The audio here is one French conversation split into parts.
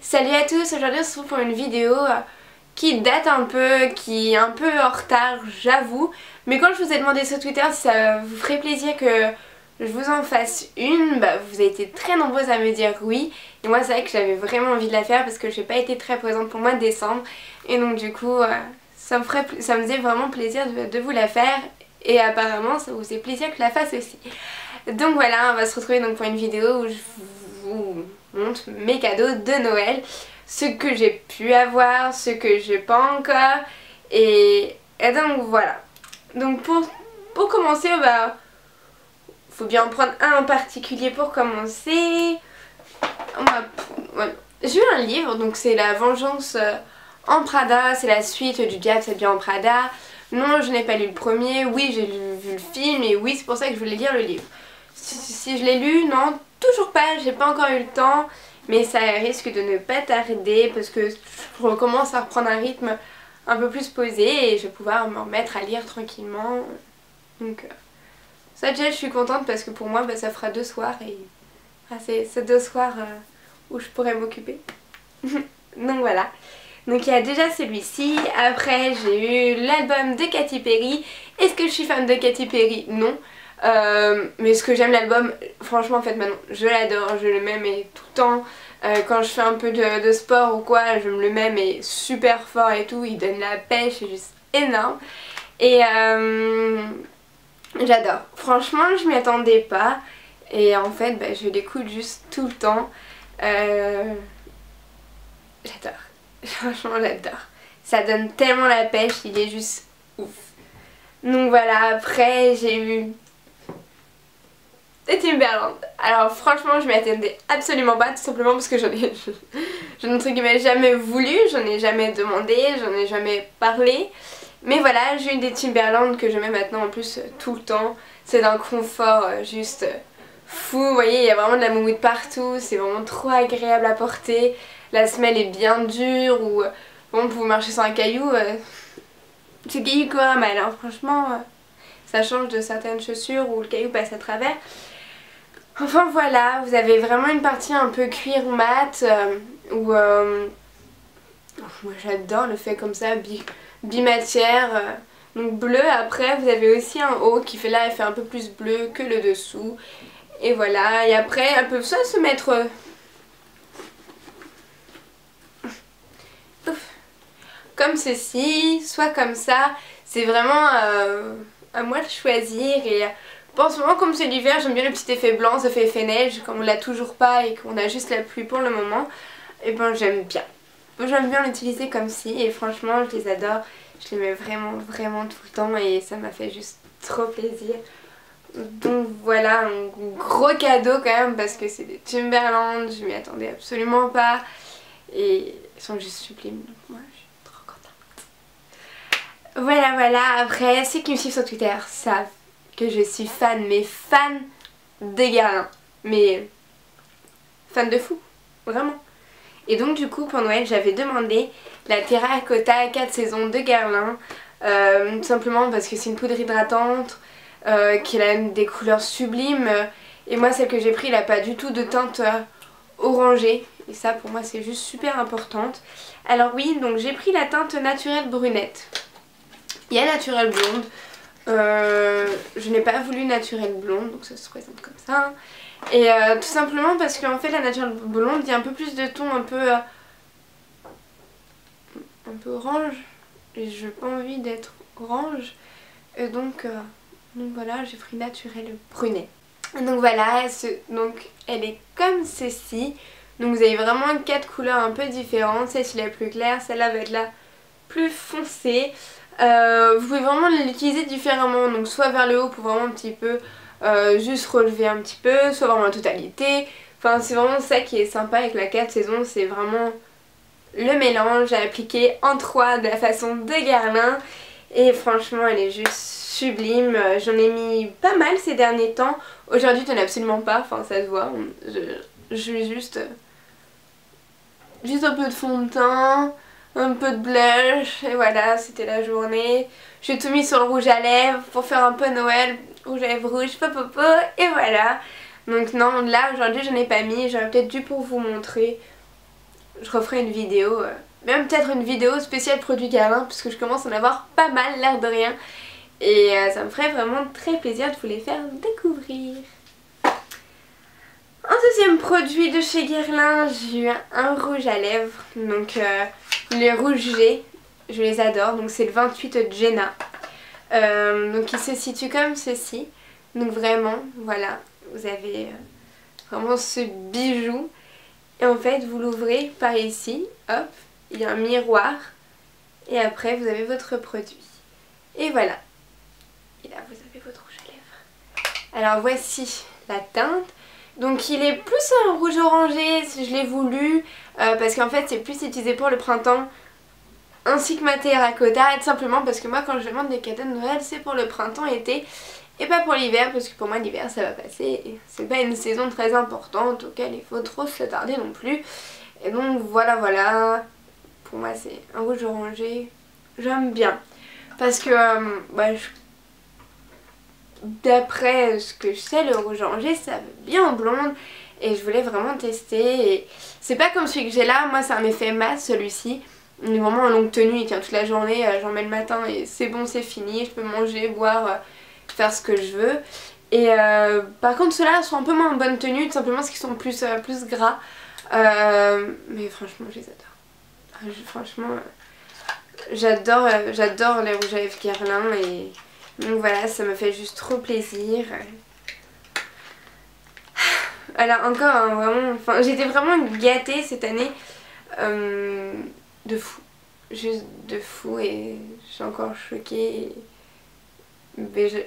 Salut à tous, aujourd'hui on se retrouve pour une vidéo qui date un peu, qui est un peu en retard, j'avoue. Mais quand je vous ai demandé sur Twitter si ça vous ferait plaisir que je vous en fasse une, bah vous avez été très nombreuses à me dire oui. Et moi c'est vrai que j'avais vraiment envie de la faire parce que j'ai pas été très présente pour le mois de décembre. Et donc du coup ça me faisait vraiment plaisir de vous la faire. Et apparemment ça vous fait plaisir que je la fasse aussi. Donc voilà, on va se retrouver donc pour une vidéo où je vous montre mes cadeaux de Noël, ce que j'ai pu avoir, ce que j'ai pas encore, et donc voilà. Donc pour commencer, bah faut bien en prendre un en particulier pour commencer. Voilà. J'ai eu un livre, donc c'est La Vengeance en Prada, c'est la suite du Diable s'habille en Prada. Non, je n'ai pas lu le premier, oui j'ai vu le film, et oui c'est pour ça que je voulais lire le livre. Si je l'ai lu, non, toujours pas, j'ai pas encore eu le temps, mais ça risque de ne pas tarder parce que je recommence à reprendre un rythme un peu plus posé et je vais pouvoir me remettre à lire tranquillement. Donc ça déjà je suis contente parce que pour moi bah, ça fera 2 soirs et c'est 2 soirs où je pourrais m'occuper. Donc voilà. Donc il y a déjà celui-ci, après j'ai eu l'album de Katy Perry. Est-ce que je suis fan de Katy Perry? Non. Mais ce que j'aime l'album, franchement en fait maintenant je l'adore, je le mets mais tout le temps. Quand je fais un peu de sport ou quoi, je me le mets mais super fort et tout, il donne la pêche, c'est juste énorme. Et j'adore, franchement je m'y attendais pas. Et en fait bah, je l'écoute juste tout le temps. J'adore, franchement j'adore. Ça donne tellement la pêche, il est juste ouf. Donc voilà, après j'ai eu Timberland. Alors franchement je m'y attendais absolument pas, tout simplement parce que j'en ai entre guillemets jamais voulu, j'en ai jamais demandé, j'en ai jamais parlé. Mais voilà, j'ai eu des Timberland que je mets maintenant en plus tout le temps. C'est d'un confort juste fou, vous voyez il y a vraiment de la moumoute partout, c'est vraiment trop agréable à porter. La semelle est bien dure ou bon pour vous marcher sur un caillou, c'est caillou quoi mal hein, franchement ça change de certaines chaussures où le caillou passe à travers. Enfin voilà, vous avez vraiment une partie un peu cuir mat où moi j'adore le fait comme ça, bimatière. Donc bleu, après vous avez aussi un haut qui fait là, elle fait un peu plus bleu que le dessous. Et voilà, et après elles peuvent soit se mettre comme ceci, soit comme ça. C'est vraiment à moi de choisir. Et en ce moment comme c'est l'hiver, j'aime bien le petit effet blanc, ça fait effet neige, comme on l'a toujours pas et qu'on a juste la pluie pour le moment. Et ben j'aime bien. J'aime bien l'utiliser comme ci et franchement je les adore. Je les mets vraiment tout le temps et ça m'a fait juste trop plaisir. Donc voilà, un gros cadeau quand même parce que c'est des Timberland, je m'y attendais absolument pas. Et ils sont juste sublimes, donc moi je suis trop contente. Voilà, après ceux qui me suivent sur Twitter savent que je suis fan, mais fan des Guerlain. Mais fan de fou, vraiment. Et donc du coup pour Noël j'avais demandé la Terracotta 4 saisons de Guerlain. Tout simplement parce que c'est une poudre hydratante qui a des couleurs sublimes. Et moi celle que j'ai pris elle n'a pas du tout de teinte orangée. Et ça pour moi c'est juste super importante. Alors oui, donc j'ai pris la teinte naturelle brunette. Il y a naturelle blonde. Je n'ai pas voulu naturelle blonde, donc ça se présente comme ça. Et tout simplement parce qu'en fait la naturelle blonde, il y a un peu plus de ton un peu orange. Et je n'ai pas envie d'être orange. Et donc voilà, j'ai pris naturelle brunet. Donc voilà, donc elle est comme ceci. Donc vous avez vraiment 4 couleurs un peu différentes. Celle-ci la plus claire, celle-là va être la plus foncée. Vous pouvez vraiment l'utiliser différemment, donc soit vers le haut pour vraiment un petit peu juste relever un petit peu, soit vraiment la totalité. Enfin c'est vraiment ça qui est sympa avec la 4 saisons, c'est vraiment le mélange à appliquer en 3 de la façon de Guerlain. Et franchement elle est juste sublime, j'en ai mis pas mal ces derniers temps. Aujourd'hui j'en ai absolument pas, enfin ça se voit, je mets juste un peu de fond de teint, un peu de blush et voilà c'était la journée. J'ai tout mis sur le rouge à lèvres pour faire un peu Noël, rouge à lèvres rouge, popopo et voilà. Donc non là aujourd'hui j'en ai pas mis, j'aurais peut-être dû pour vous montrer. je referai une vidéo, même peut-être une vidéo spéciale produit Guerlain, puisque je commence à en avoir pas mal, l'air de rien. Et ça me ferait vraiment très plaisir de vous les faire découvrir. Un deuxième produit de chez Guerlain, j'ai eu un rouge à lèvres, donc les rouges G, je les adore, donc c'est le 28 Jenna. Donc il se situe comme ceci, donc vraiment, voilà, vous avez vraiment ce bijou. Et en fait vous l'ouvrez par ici, hop, il y a un miroir, et après vous avez votre produit. Et voilà, et là vous avez votre rouge à lèvres. Alors voici la teinte. Donc il est plus un rouge orangé si je l'ai voulu, parce qu'en fait c'est plus utilisé pour le printemps, ainsi que ma terracotta, et simplement parce que moi quand je demande des cadeaux de Noël c'est pour le printemps, été, et pas pour l'hiver, parce que pour moi l'hiver ça va passer, et c'est pas une saison très importante auquel il faut trop se tarder non plus. Et donc voilà, pour moi c'est un rouge orangé, j'aime bien, parce que d'après ce que je sais, le rouge orangé ça va bien en blonde, et je voulais vraiment tester. Et c'est pas comme celui que j'ai là, moi c'est un effet mat celui-ci. Il est vraiment en longue tenue, il tient toute la journée, j'en mets le matin et c'est bon, c'est fini, je peux manger, boire, faire ce que je veux. Et par contre ceux-là sont un peu moins en bonne tenue, tout simplement parce qu'ils sont plus gras. Mais franchement je les adore. Franchement j'adore les rouges à lèvres Guerlain, et donc voilà, ça me fait juste trop plaisir. Alors encore vraiment, enfin j'étais vraiment gâtée cette année, de fou, juste de fou, et je suis encore choquée. Mais je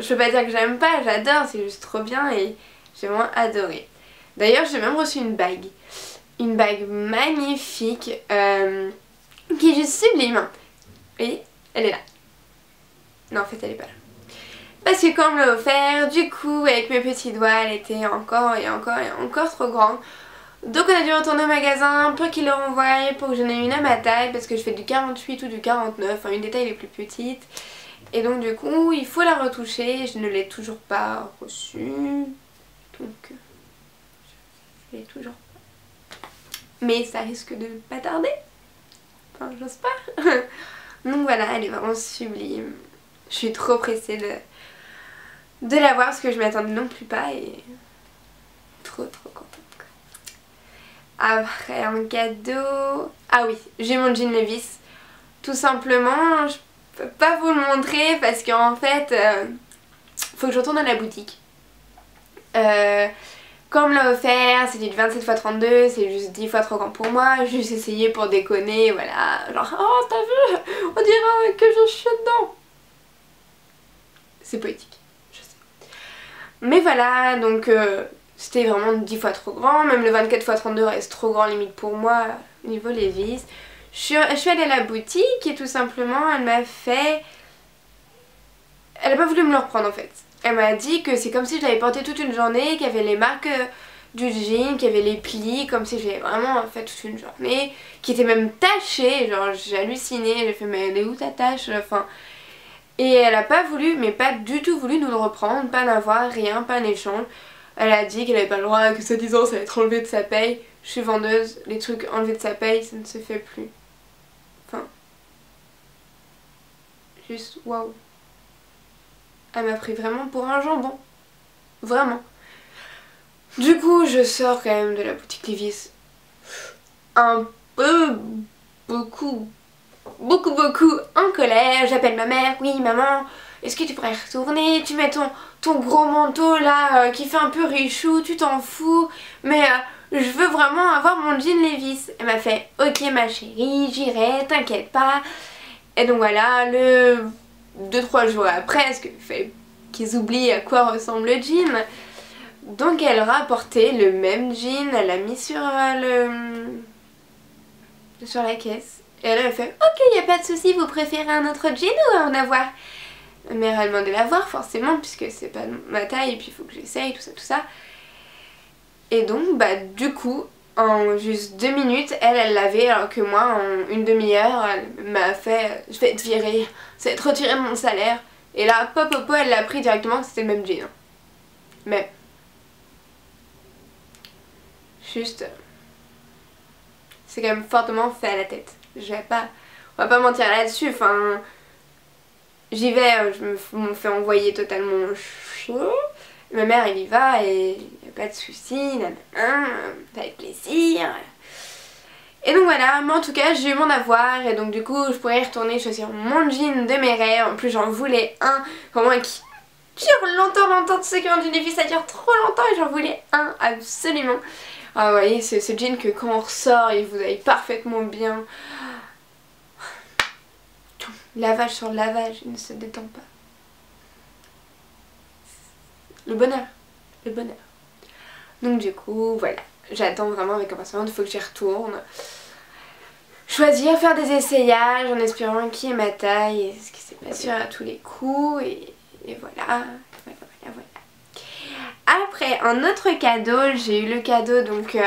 peux pas dire que j'aime pas, j'adore, c'est juste trop bien et j'ai vraiment adoré. D'ailleurs j'ai même reçu une bague magnifique, qui est juste sublime. Vous voyez, elle est là. Non en fait elle est pas là. Parce que quand on me l'a offert, du coup avec mes petits doigts elle était encore trop grande. Donc on a dû retourner au magasin pour qu'ils le renvoient, pour que j'en ai une à ma taille, parce que je fais du 48 ou du 49, enfin une des tailles les plus petites. Et donc du coup il faut la retoucher, je ne l'ai toujours pas reçue. Donc je l'ai toujours pas. Mais ça risque de pas tarder. Enfin j'ose pas. Donc voilà, elle est vraiment sublime. Je suis trop pressée de la voir parce que je m'attendais non plus pas, et trop contente. Après un cadeau... Ah oui, j'ai mon jean Levi's. Tout simplement, je peux pas vous le montrer parce qu'en fait, faut que je retourne à la boutique. Quand on me l'a offert, c'était du 27x32, c'est juste 10 fois trop grand pour moi. J'ai juste essayé pour déconner, voilà. Genre, oh t'as vu, on dirait que je suis dedans. C'est poétique, je sais. Mais voilà, donc c'était vraiment 10 fois trop grand. Même le 24x32 reste trop grand limite pour moi au niveau Levi's. Je suis allée à la boutique et tout simplement elle m'a fait... Elle a pas voulu me le reprendre en fait. Elle m'a dit que c'est comme si je l'avais porté toute une journée, qu'il y avait les marques du jean, qu'il y avait les plis, comme si j'avais vraiment fait toute une journée, qui était même tachée, genre j'ai halluciné, j'ai fait mais elle est où ta tache, enfin... Et elle a pas voulu, mais pas du tout voulu nous le reprendre, pas l'avoir, rien, pas un échange. Elle a dit qu'elle avait pas le droit, que soi-disant ça allait être enlevé de sa paye. Je suis vendeuse, les trucs enlevés de sa paye, ça ne se fait plus. Enfin... Juste waouh. Elle m'a pris vraiment pour un jambon. Vraiment. Du coup, je sors quand même de la boutique Levi's un peu, beaucoup en colère. J'appelle ma mère. Oui, maman, est-ce que tu pourrais retourner? Tu mets ton gros manteau là qui fait un peu richou, tu t'en fous. Mais je veux vraiment avoir mon jean Levi's. Elle m'a fait ok ma chérie, j'irai, t'inquiète pas. Et donc voilà, 2-3 jours après, parce qu'il fait qu'ils oublient à quoi ressemble le jean. Donc elle aura porté le même jean, elle l'a mis sur sur la caisse. Et elle a fait ok, y a pas de souci, vous préférez un autre jean ou en avoir? Ma mère a demandé l'avoir forcément puisque c'est pas ma taille et puis il faut que j'essaye, tout ça. Et donc bah du coup en juste 2 minutes elle l'avait, alors que moi en une demi-heure elle m'a fait je vais te virer, ça va te retirer mon salaire. Et là popo elle l'a pris directement, c'était le même jean. Mais juste c'est quand même fortement fait à la tête. On va pas mentir là-dessus, enfin j'y vais, je me fais envoyer totalement chaud. Ma mère elle y va et y a pas de soucis, avec plaisir. Et donc voilà, mais en tout cas j'ai eu mon avoir et donc du coup je pourrais y retourner choisir mon jean de mes rêves. En plus j'en voulais un vraiment qui dure longtemps, tous ceux qui ont du défi ça dure trop longtemps et j'en voulais un absolument. Ah vous voyez c'est ce jean que quand on ressort il vous aille parfaitement bien. Lavage sur lavage, il ne se détend pas. Le bonheur, le bonheur. Donc du coup voilà, j'attends vraiment avec impatience, il faut que j'y retourne. Choisir, faire des essayages en espérant qui est ma taille, ce qui c'est pas sûr à tous les coups et voilà. Après un autre cadeau, j'ai eu le cadeau donc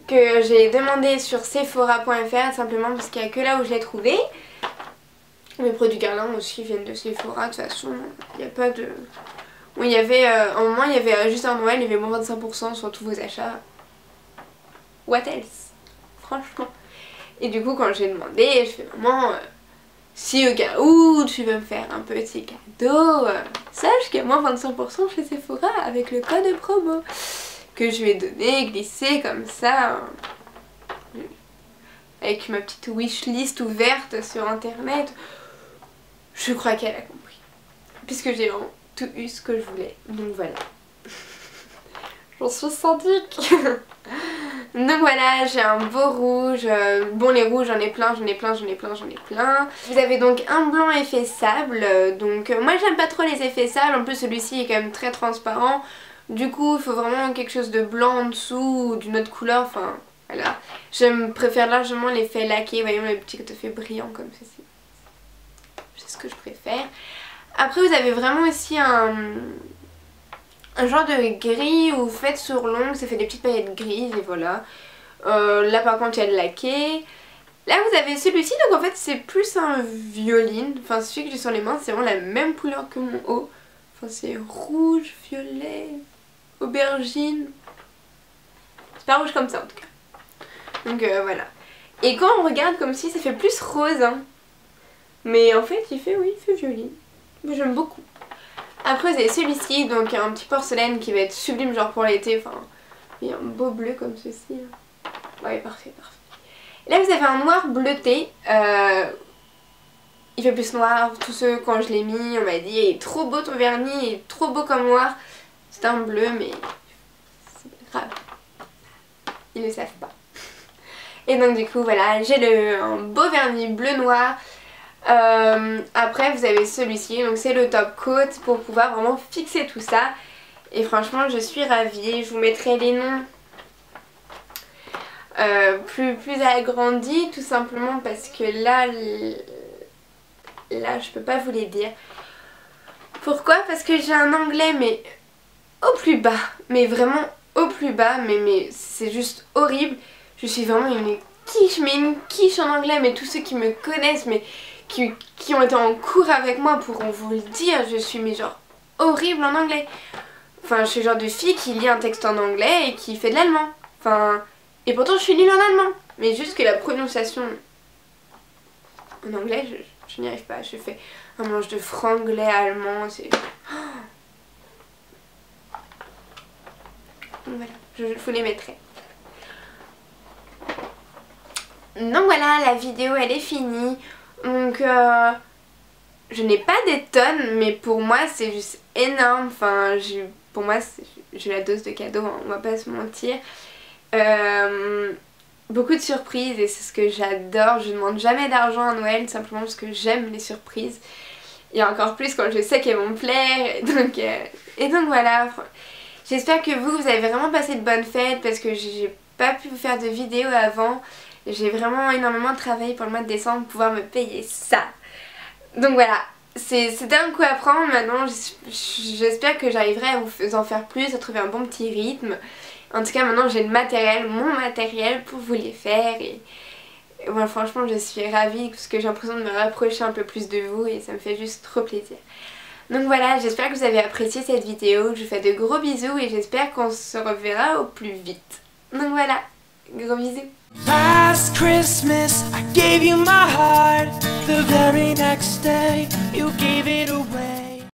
que j'ai demandé sur Sephora.fr simplement parce qu'il n'y a que là où je l'ai trouvé. Mes produits Guerlain aussi viennent de Sephora, de toute façon il n'y a pas de... Oui, il y avait, un moment il y avait juste un Noël, il y avait moins 25% sur tous vos achats. What else? Franchement. Et du coup quand j'ai demandé, je fais maman, si au cas où tu veux me faire un petit cadeau, sache qu'il y a moins 25% chez Sephora avec le code promo. Que je lui ai donné, glissé comme ça. Avec ma petite wishlist ouverte sur internet. Je crois qu'elle a compris. Puisque j'ai vraiment tout eu ce que je voulais. Donc voilà. J'en suis sadique. Donc voilà, j'ai un beau rouge. Bon les rouges j'en ai plein. Vous avez donc un blanc effet sable. Donc moi j'aime pas trop les effets sables. En plus celui-ci est quand même très transparent. Du coup il faut vraiment quelque chose de blanc en dessous ou d'une autre couleur. Enfin voilà. Je préfère largement l'effet laqué. Voyons le petit effet brillant comme ceci. C'est ce que je préfère. Après vous avez vraiment aussi un genre de gris où vous faites sur l'ongle, ça fait des petites paillettes grises et voilà. Là par contre il y a le laqué. Là vous avez celui-ci donc en fait c'est plus un violine. Enfin celui que j'ai sur les mains c'est vraiment la même couleur que mon haut. Enfin c'est rouge, violet, aubergine. C'est pas rouge comme ça en tout cas. Donc voilà. Et quand on regarde comme si ça fait plus rose hein. Mais en fait il fait violine. Mais j'aime beaucoup. Après vous avez celui-ci, donc un petit porcelaine qui va être sublime genre pour l'été, enfin il y a un beau bleu comme ceci. Ouais parfait. Et là vous avez un noir bleuté, il fait plus noir, tous ceux quand je l'ai mis on m'a dit il est trop beau ton vernis, il est trop beau comme noir. C'est un bleu mais c'est grave, ils ne le savent pas. Et donc du coup voilà, j'ai un beau vernis bleu noir. Après vous avez celui-ci, donc c'est le top coat pour pouvoir vraiment fixer tout ça. Et franchement je suis ravie, je vous mettrai les noms plus agrandis tout simplement parce que là je peux pas vous les dire. Pourquoi? Parce que j'ai un anglais mais au plus bas, mais vraiment au plus bas, mais c'est juste horrible. Je suis vraiment une quiche en anglais, mais tous ceux qui me connaissent mais qui ont été en cours avec moi pourront vous le dire, je suis mais genre horrible en anglais. Enfin je suis le genre de fille qui lit un texte en anglais et qui fait de l'allemand. Enfin, et pourtant je suis nulle en allemand. Mais juste que la prononciation en anglais, je n'y arrive pas. Je fais un mélange de franglais, allemand, c'est... Donc voilà, je vous les mettrai. Donc voilà, la vidéo elle est finie. Donc je n'ai pas des tonnes mais pour moi c'est juste énorme. Enfin pour moi j'ai la dose de cadeaux, hein, on va pas se mentir. Beaucoup de surprises et c'est ce que j'adore. Je ne demande jamais d'argent à Noël simplement parce que j'aime les surprises. Et encore plus quand je sais qu'elles vont me plaire. Et donc voilà. J'espère que vous avez vraiment passé de bonnes fêtes parce que j'ai pas pu vous faire de vidéo avant. J'ai vraiment énormément travaillé pour le mois de décembre pour pouvoir me payer ça. Donc voilà, c'était un coup à prendre. Maintenant j'espère que j'arriverai à vous en faire plus, à trouver un bon petit rythme. En tout cas maintenant j'ai le matériel, mon matériel pour vous les faire. Et moi franchement je suis ravie parce que j'ai l'impression de me rapprocher un peu plus de vous et ça me fait juste trop plaisir. Donc voilà, j'espère que vous avez apprécié cette vidéo. Je vous fais de gros bisous et j'espère qu'on se reverra au plus vite. Donc voilà. Gros bisous. Last Christmas I gave you my heart. The very next day you gave it away.